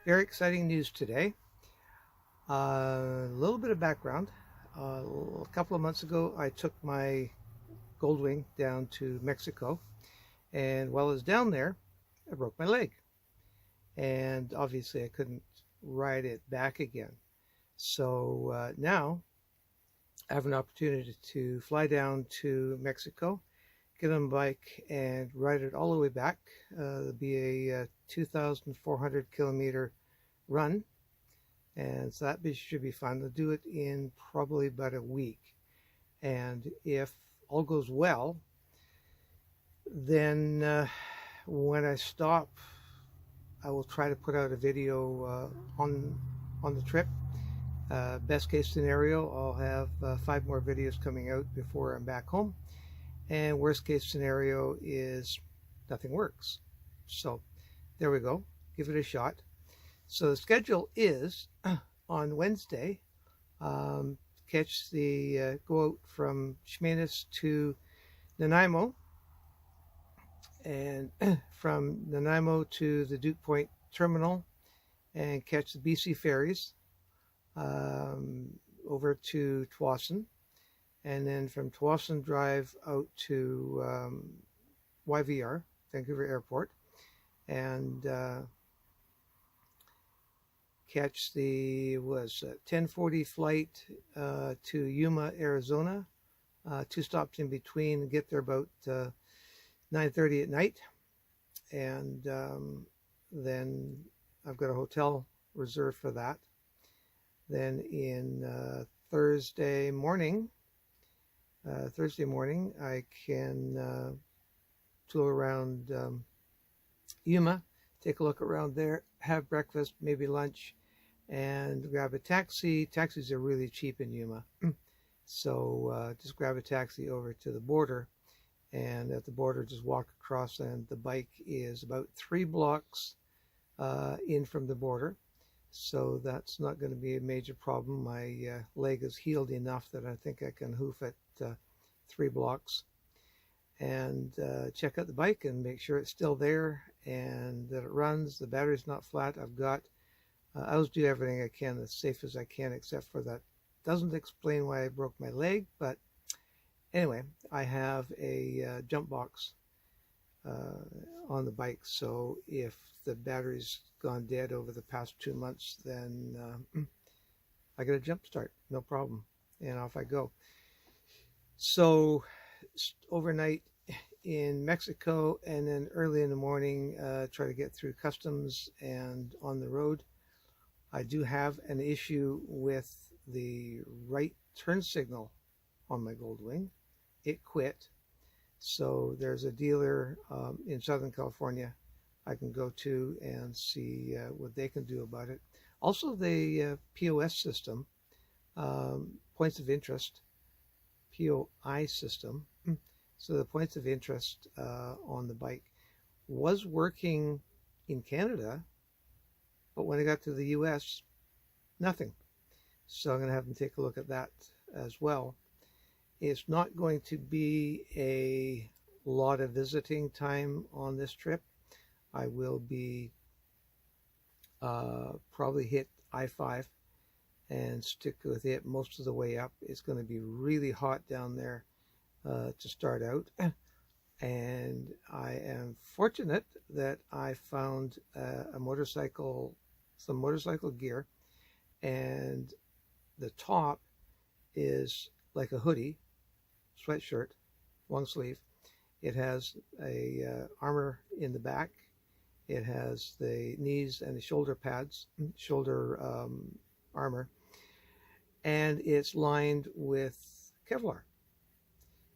Very exciting news today. A little bit of background. A couple of months ago, I took my Goldwing down to Mexico, and while I was down there, I broke my leg. And obviously, I couldn't ride it back again. So now I have an opportunity to fly down to Mexico, get on a bike, and ride it all the way back. It'll be a 2,400 kilometer run. And so that should be fun. I'll do it in probably about a week. And if all goes well, then when I stop, I will try to put out a video on the trip. Best case scenario, I'll have 5 more videos coming out before I'm back home. And worst case scenario is nothing works. So there we go. Give it a shot. So the schedule is on Wednesday, catch the go out from Xmenes to Nanaimo, and from Nanaimo to the Duke Point terminal, and catch the BC ferries over to Tsawwassen, and then from Tsawwassen drive out to YVR, Vancouver Airport, and catch the 10:40 flight to Yuma, Arizona. 2 stops in between, get there about 9:30 at night, and then I've got a hotel reserved for that. Then in Thursday morning, I can tour around Yuma, take a look around there, have breakfast, maybe lunch, and grab a taxi. Taxis are really cheap in Yuma. So just grab a taxi over to the border, and at the border just walk across, and the bike is about 3 blocks in from the border. So that's not going to be a major problem. My leg is healed enough that I think I can hoof it 3 blocks. And check out the bike and make sure it's still there and that it runs, the battery's not flat. I always do everything I can as safe as I can, except for that doesn't explain why I broke my leg. But anyway, I have a jump box on the bike, so if the battery's gone dead over the past 2 months, then I get a jump start, no problem, and off I go. So overnight in Mexico, and then early in the morning try to get through customs and on the road. I do have an issue with the right turn signal on my Goldwing. It quit. So there's a dealer in Southern California I can go to and see what they can do about it. Also the POS system, points of interest, POI system. So the points of interest on the bike was working in Canada, but when I got to the US, nothing. So I'm going to have them take a look at that as well. It's not going to be a lot of visiting time on this trip. I will be probably hit I-5 and stick with it most of the way up. It's going to be really hot down there to start out, and I am fortunate that I found some motorcycle gear, and the top is like a hoodie, sweatshirt, long sleeve. It has a armor in the back. It has the knees and the shoulder pads, shoulder armor, and it's lined with Kevlar.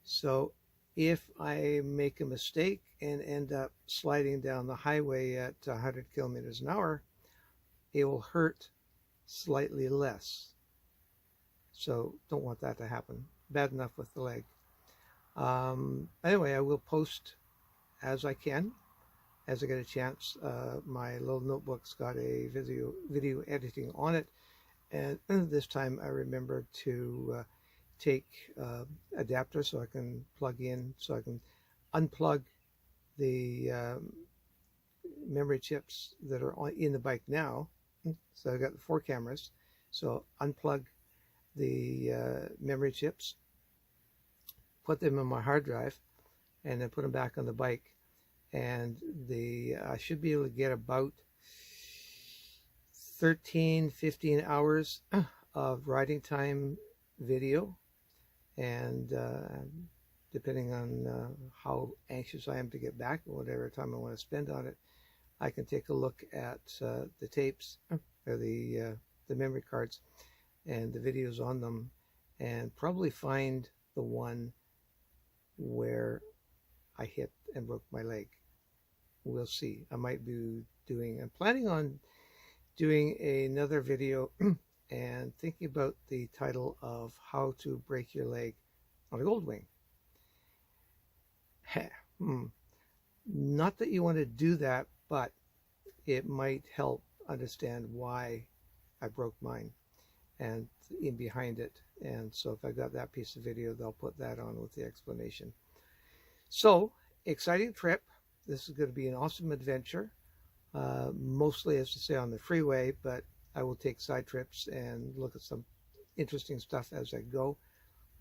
So if I make a mistake and end up sliding down the highway at 100 kilometers an hour, it will hurt slightly less. So don't want that to happen. Bad enough with the leg. Anyway, I will post as I can, as I get a chance. My little notebook's got a video editing on it, and this time I remembered to take adapter so I can plug in, so I can unplug the memory chips that are in the bike now So I got the 4 cameras. So unplug the memory chips, put them in my hard drive, and then put them back on the bike. And I should be able to get about 13-15 hours of riding time video, and depending on how anxious I am to get back, whatever time I want to spend on it, I can take a look at the tapes or the memory cards and the videos on them, and probably find the one where I hit and broke my leg. We'll see. I'm planning on doing another video and thinking about the title of How to Break Your Leg on a Goldwing. Not that you want to do that, but it might help understand why I broke mine and in behind it. And so if I got that piece of video, they'll put that on with the explanation. So, exciting trip. This is going to be an awesome adventure. Mostly, as to say, on the freeway, but I will take side trips and look at some interesting stuff as I go.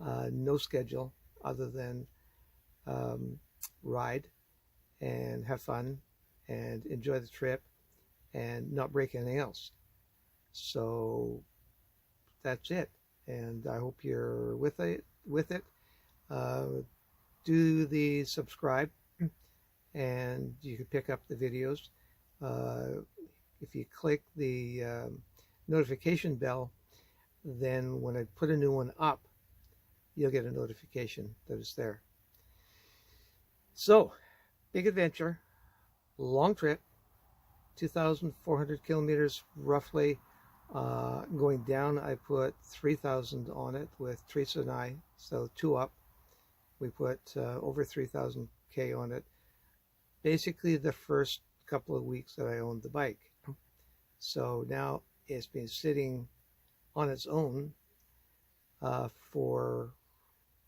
No schedule other than ride and have fun and enjoy the trip and not break anything else. So that's it, and I hope you're with it. Do the subscribe, and you can pick up the videos. If you click the notification bell, then when I put a new one up, you'll get a notification that it's there. So, big adventure, long trip, 2,400 kilometers roughly. Going down, I put 3,000 on it with Teresa and I, so 2 up. We put over 3,000 K on it. Basically the first couple of weeks that I owned the bike. So now it's been sitting on its own for,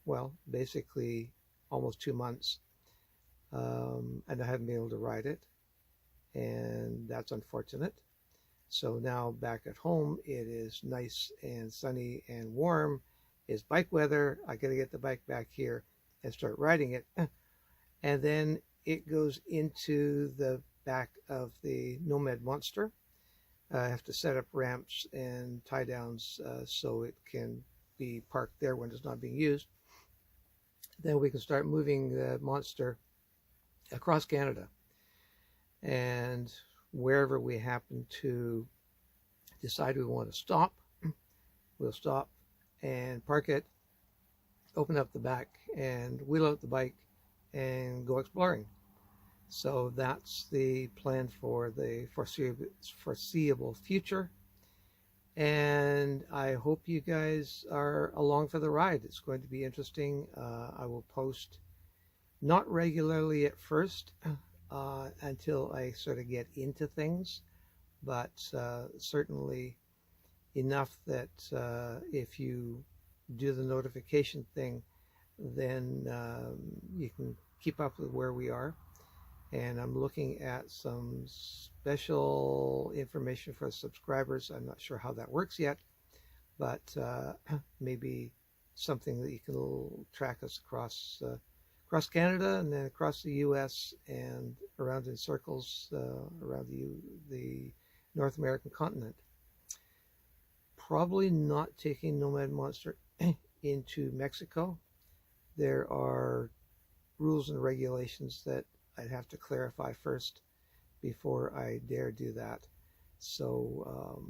well, basically almost 2 months. And I haven't been able to ride it, and that's unfortunate. So now back at home, it is nice and sunny and warm. It's bike weather. I got to get the bike back here and start riding it. And then it goes into the back of the Nomad Monster. I have to set up ramps and tie downs so it can be parked there when it's not being used. Then we can start moving the Monster across Canada, and wherever we happen to decide we want to stop, we'll stop and park it, open up the back and wheel out the bike and go exploring. So that's the plan for the foreseeable future, and I hope you guys are along for the ride. It's going to be interesting. I will post not regularly at first until I sort of get into things, but certainly enough that if you do the notification thing, then you can keep up with where we are. And I'm looking at some special information for subscribers. I'm not sure how that works yet, but maybe something that you can track us across Canada and then across the U.S. and around in circles around the North American continent. Probably not taking Nomad Monster into Mexico. There are rules and regulations that I'd have to clarify first before I dare do that. So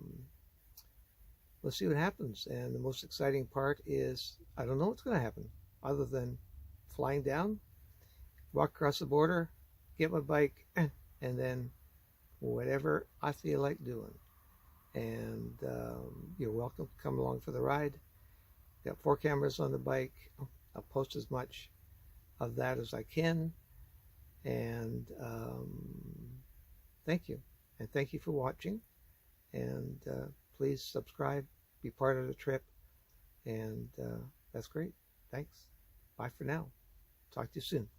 let's see what happens. And the most exciting part is I don't know what's going to happen other than flying down, walk across the border, get my bike, and then whatever I feel like doing. And you're welcome to come along for the ride. Got 4 cameras on the bike. I'll post as much of that as I can. And thank you. And thank you for watching. And please subscribe, be part of the trip. And that's great. Thanks. Bye for now. Talk to you soon.